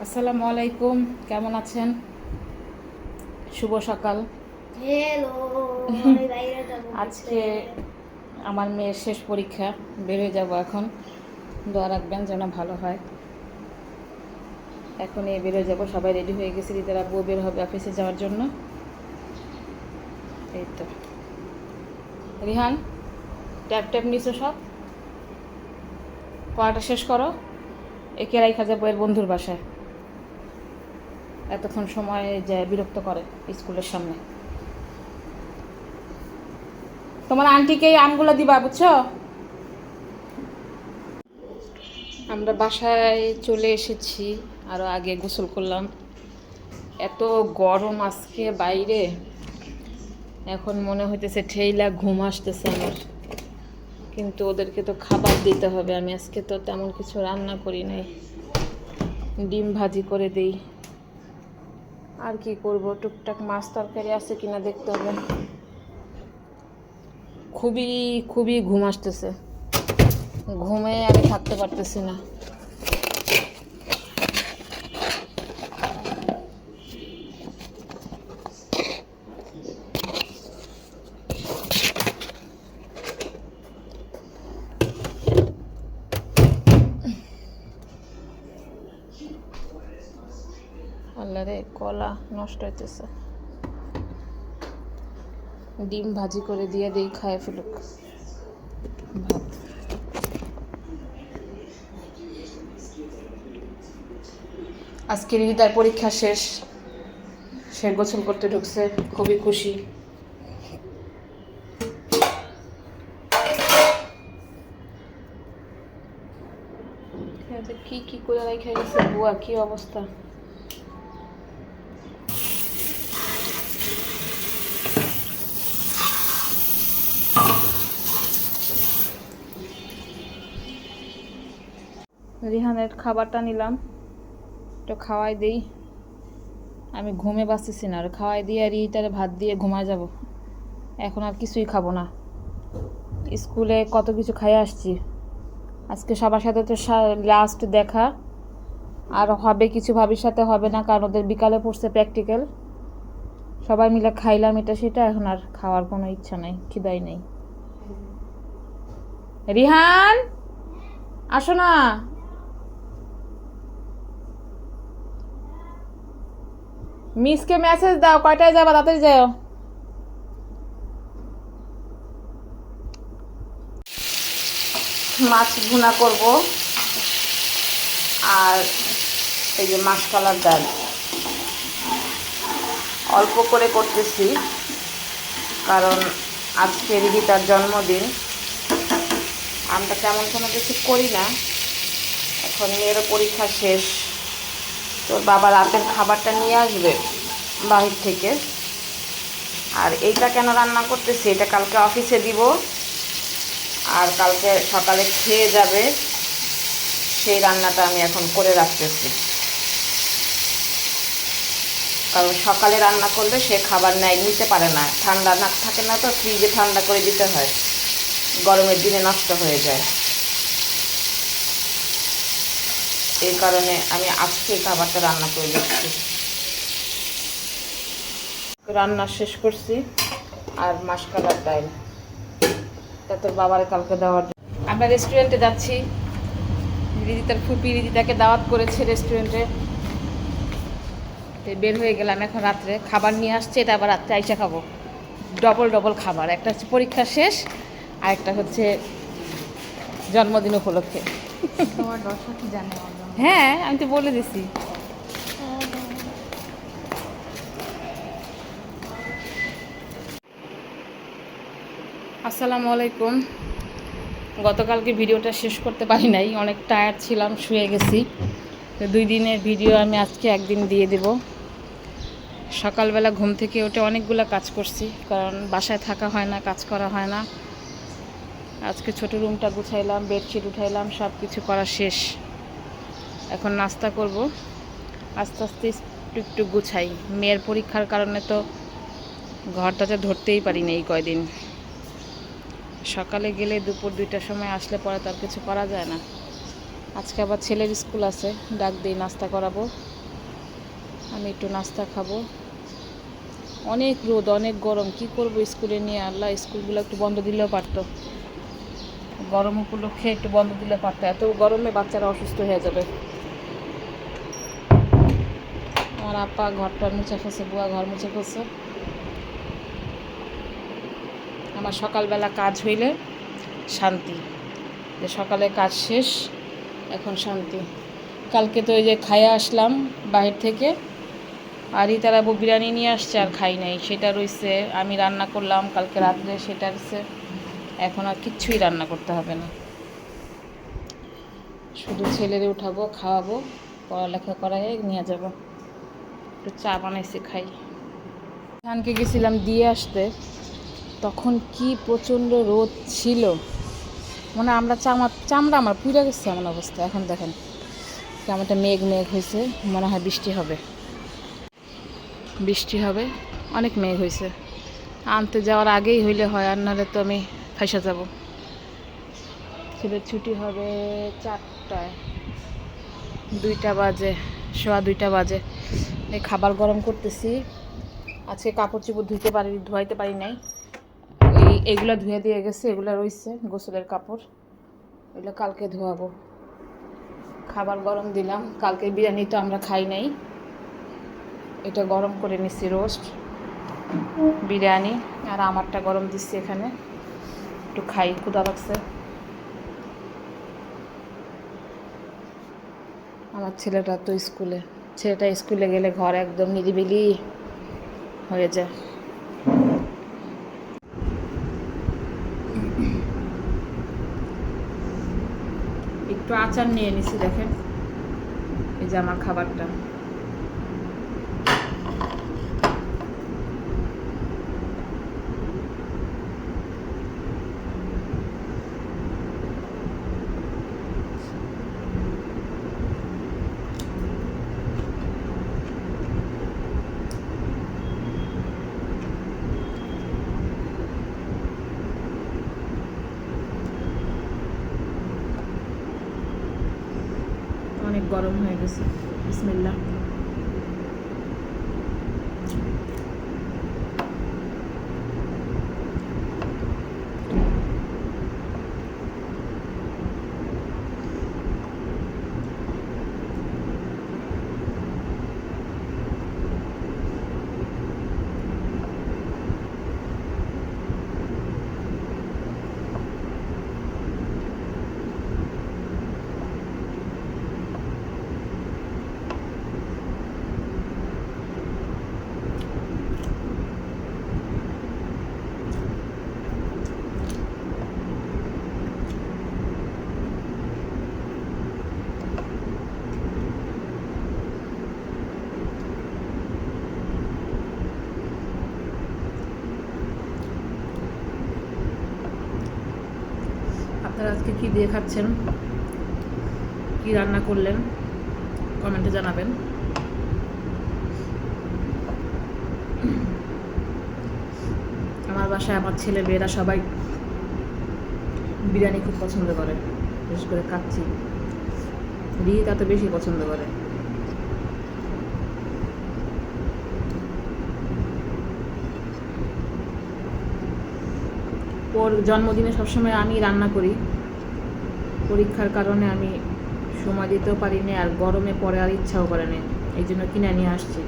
আসসালামু আলাইকুম, কেমন আছেন? শুভ সকাল। হ্যালো, আমি বাইরে যাবো আজকে ঘুরতে। আমার মেয়ের শেষ পরীক্ষা, বেরিয়ে যাব এখন। দোয়া রাখবেন যেন ভালো হয়। এখনই বেরোয় যাব, সবাই রেডি হয়ে গেছে। রিতার আব্বু বের হবে অফিসে যাওয়ার জন্য। এই তো রিহান, ট্যাপ ট্যাপ নিছো সব, পড়াটা শেষ করো। একে রাইখা যাবো এর বন্ধুর বাসায়। এতক্ষণ সময় যায় বিরক্ত করে স্কুলের সামনে। তোমার আন্টিকে এই আমগুলো দিবা, বুঝছো? আমরা বাসায় চলে এসেছি, আরও আগে গোসল করলাম। এত গরম আজকে বাইরে, এখন মনে হইতেছে ঠেইলা ঘুম আসতেছে আমার। কিন্তু ওদেরকে তো খাবার দিতে হবে। আমি আজকে তো তেমন কিছু রান্না করি নাই, ডিম ভাজি করে দেই। আর কি করব, টুকটাক মাছ তরকারি আছে কিনা দেখতে হবে। খুবই খুবই ঘুম আসতেছে, ঘুমে আমি থাকতে পারতেছি না। আল্লাহ রে, কলা নষ্ট হইতেছে। ডিম ভাজি করে দিয়ে দিই, খায় ফেলুক ভাত। আজকে রিতার পরীক্ষা শেষ, সে গোসল করতে ঢুকছে, খুবই খুশি। কি কি করে রেখে গেছে বুয়া, কি অবস্থা। রিহানের খাবারটা নিলাম, একটু খাওয়াই দিই। আমি ঘুমে বাঁচতেছি না, আর খাওয়াই দিয়ে আর রিতারে ভাত দিয়ে ঘুমায় যাব। এখন আর কিছুই খাবো না। স্কুলে কত কিছু খাইয়ে আসছি, আজকে সবার সাথে তো লাস্ট দেখা। আর হবে কিছু ভাবির সাথে হবে না, কারণ ওদের বিকালে পড়ছে প্র্যাকটিক্যাল। সবাই মিলে খাইলাম এটা সেটা, এখন আর খাওয়ার কোনো ইচ্ছা নাই, খিদাই নেই। রিহান, আসো না। মিসকে মেসেজ দাও, কয়টায় যাবা, তাড়াতাড়ি যাও। মাছ ভুনা করব, আর এই যে মাসকলার ডাল অল্প করে করতেছি, কারণ আজকে রিহিতার জন্মদিন। আমরা তেমন কোনো কিছু করি না। এখন মেয়েরও পরীক্ষা শেষ, তোর বাবা রাতের খাবারটা নিয়ে আসবে বাহির থেকে। আর এইটা কেন রান্না করতেছি, এটা কালকে অফিসে দিব, আর কালকে সকালে খেয়ে যাবে, সেই রান্নাটা আমি এখন করে রাখতেছি। কারণ সকালে রান্না করলে সে খাবার নিতে পারে না, ঠান্ডা না থাকে না, তো ফ্রিজে ঠান্ডা করে দিতে হয়, গরমের দিনে নষ্ট হয়ে যায়। এই কারণে আমি আজকে খাবারটা রান্না করে দিচ্ছি। রান্না শেষ করছি, আর মাসকলার ডাল তা তোর বাবারে কালকে দেওয়ার জন্য। আমরা রেস্টুরেন্টে যাচ্ছি, রিদিতার ফুপি রিদিতাকে দাওয়াত করেছে রেস্টুরেন্টে। বের হয়ে গেলাম, এখন রাত্রে খাবার নিয়ে আসছে, এটা আবার রাত্রে আইসা খাবো। ডবল ডবল খাবার, একটা হচ্ছে পরীক্ষা শেষ, আর একটা হচ্ছে জন্মদিন উপলক্ষে। তোমার দশা কি জানে? হ্যাঁ, আমি তো বলে দিছি। আসসালামু আলাইকুম। গতকালকে ভিডিওটা শেষ করতে পারি নাই, অনেক টায়ার্ড ছিলাম, শুয়ে গেছি। তো 2 দিনের ভিডিও আমি আজকে একদিন দিয়ে দেব। সকালবেলা ঘুম থেকে উঠে অনেকগুলো কাজ করছি, কারণ বাসায় থাকা হয় না, কাজ করা হয় না। আজকে ছোট রুমটা গুছাইলাম, বেডশিট উঠাইলাম, সব কিছু করা শেষ। এখন নাস্তা করব, আস্তে আস্তে একটু একটু গুছাই। মেয়ের পরীক্ষার কারণে তো ঘরটাতে ধরতেই পারি না এই কয়দিন। সকালে গেলে দুপুর 2টার সময় আসলে পরে তার কিছু করা যায় না। আজকে আবার ছেলের স্কুল আছে, ডাক দিয়ে নাস্তা করাবো। আমি একটু নাস্তা খাবো। অনেক রোদ, অনেক গরম, কি করব স্কুলে নিয়ে। আল্লাহ, স্কুলগুলো একটু বন্ধ দিলেও পারতো, গরম উপলক্ষে একটু বন্ধ দিলে পারতো। এত গরমে বাচ্চারা অসুস্থ হয়ে যাবে। আমার আপা ঘরটা মুছে ফেলছে, বুয়া ঘর মুছে ফেলছে। আমার সকালবেলা কাজ হইলে শান্তি, যে সকালে কাজ শেষ, এখন শান্তি। কালকে তো ওই যে খাইয়া আসলাম বাহির থেকে, আরই তারা বিরিয়ানি নিয়ে আসছে, আর খাই নাই, সেটা রইছে। আমি রান্না করলাম কালকে রাত্রে, সেটা রয়েছে। এখন আর কিচ্ছুই রান্না করতে হবে না, শুধু ছেলেরে উঠাবো, খাওয়াবো, পড়ালেখা করাই নিয়ে যাব। একটু চা বানাইছি, খাই। ধানকে গেছিলাম দিয়ে আসতে, তখন কি প্রচণ্ড রোদ ছিল, মানে আমরা চামড়া আমার পুড়ে গেছে এমন অবস্থা। এখন দেখেন কেমনটা মেঘ মেঘ হয়েছে, মনে হয় বৃষ্টি হবে, বৃষ্টি হবে, অনেক মেঘ হয়েছে। আনতে যাওয়ার আগেই হইলে হয়, আর নাহলে তো আমি ফাইসা যাব। ছেলের ছুটি হবে 4টায়, 2টা বাজে, 2:15 বাজে। এই খাবার গরম করতেছি। আজকে কাপড় চোপড় ধোয়াইতে পারি নাই। এইগুলা ধুয়ে দিয়ে গেছে, এগুলা রইছে গোসলের কাপড়, এগুলো কালকে ধোয়াবো। খাবার গরম দিলাম, কালকে বিরিয়ানি তো আমরা খাই নাই, এটা গরম করে নিচ্ছি, রোস্ট বিরিয়ানি। আর আমারটা গরম দিচ্ছি এখানে, একটু খাই, ক্ষুধা লাগছে। আমার ছেলেটা স্কুলে গেলে ঘর একদম নিরিবিলি হয়ে যায়। একটু আচার নিয়ে নিছি, দেখেন এই যে আমার খাবারটা। অনেক গরম হয়ে গেছে, বিসমিল্লাহ। আপনারা আজকে কী দিয়ে খাচ্ছেন, কী রান্না করলেন, কমেন্টে জানাবেন। আমার বাসায় আমার ছেলে মেয়েরা সবাই বিরিয়ানি খুব পছন্দ করে, বিশেষ করে কাচ্চি, রিতা তো বেশি পছন্দ করে। ওর জন্মদিনে সবসময় আমি রান্না করি, পরীক্ষার কারণে আমি সময় দিতেও পারিনি, আর গরমে পরে আর ইচ্ছাও করে না, এই জন্য কিনে নিয়ে আসছি।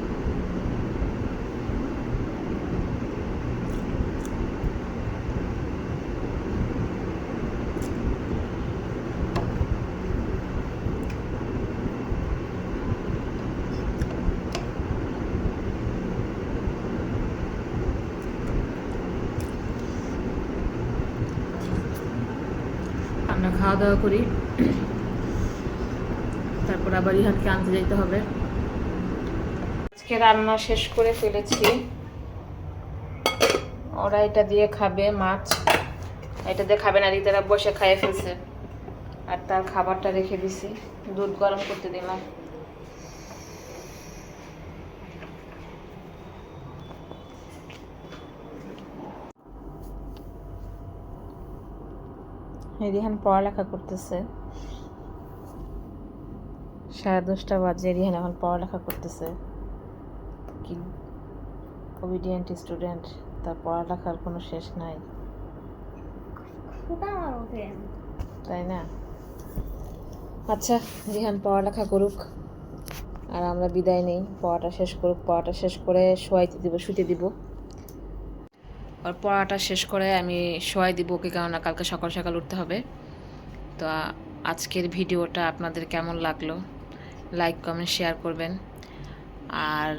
আমরা খাওয়া দাওয়া করি, তারপর আবার ইহানকে আনতে যেতে হবে। আজকে রান্না শেষ করে ফেলেছি, ওরা এটা দিয়ে খাবে, মাছ এটা দিয়ে খাবে না, রিতারা বসে খাইয়ে ফেলছে, আর তার খাবারটা রেখে দিছি, দুধ গরম করতে দিলাম। রিহান পড়ালেখা করতেছে, 10:30 বাজে, রিহান এখন পড়ালেখা করতেছে। কি ওবিডিয়েন্ট স্টুডেন্ট, তার পড়ালেখার কোনো শেষ নাই, ওটা আমার ওঠে। তাই না? আচ্ছা, রিহান পড়ালেখা করুক আর আমরা বিদায় নেই। পড়াটা শেষ করুক, পড়াটা শেষ করে শুইতে দিব। আর পড়াটা শেষ করে আমি শোয়াই দিব ওকে, কেননা কালকে সকাল সকাল উঠতে হবে। তো আজকের ভিডিওটা আপনাদের কেমন লাগলো, লাইক কমেন্ট শেয়ার করবেন আর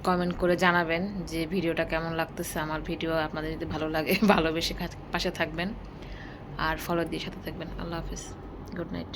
কমেন্ট করে জানাবেন যে ভিডিওটা কেমন লাগতেছে। আমার ভিডিও আপনাদের যদি ভালো লাগে ভালোবেসে পাশে থাকবেন আর ফলো দিয়ে সাথে থাকবেন। আল্লাহ হাফিজ, গুড নাইট।